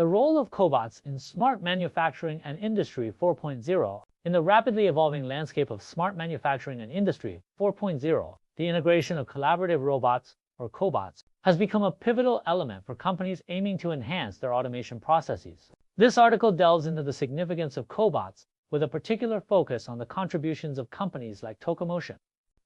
The role of cobots in smart manufacturing and Industry 4.0. In the rapidly evolving landscape of smart manufacturing and Industry 4.0, the integration of collaborative robots, or cobots, has become a pivotal element for companies aiming to enhance their automation processes. This article delves into the significance of cobots, with a particular focus on the contributions of companies like Toco,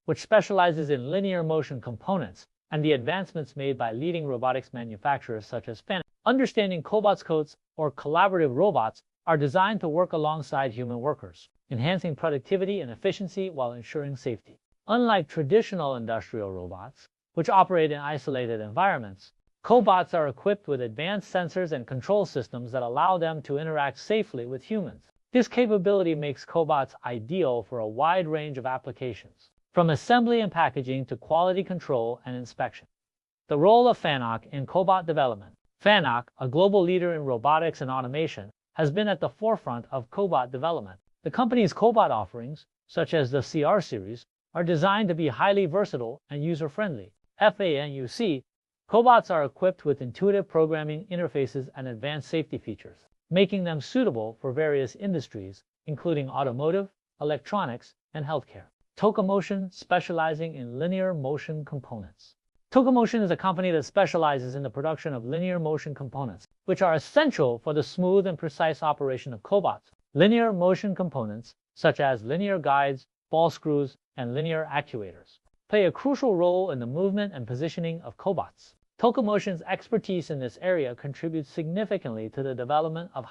which specializes in linear motion components, and the advancements made by leading robotics manufacturers such as FANUC. Understanding cobots, or collaborative robots, are designed to work alongside human workers, enhancing productivity and efficiency while ensuring safety. Unlike traditional industrial robots, which operate in isolated environments, cobots are equipped with advanced sensors and control systems that allow them to interact safely with humans. This capability makes cobots ideal for a wide range of applications, from assembly and packaging to quality control and inspection. The role of FANUC in cobot development. FANUC, a global leader in robotics and automation, has been at the forefront of cobot development. The company's cobot offerings, such as the CR series, are designed to be highly versatile and user-friendly. FANUC, cobots are equipped with intuitive programming interfaces and advanced safety features, making them suitable for various industries, including automotive, electronics, and healthcare. Toco, specializing in linear motion components. Toco is a company that specializes in the production of linear motion components, which are essential for the smooth and precise operation of cobots. Linear motion components, such as linear guides, ball screws, and linear actuators, play a crucial role in the movement and positioning of cobots. Toco's expertise in this area contributes significantly to the development of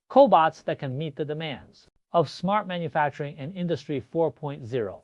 cobots that can meet the demands of smart manufacturing and Industry 4.0.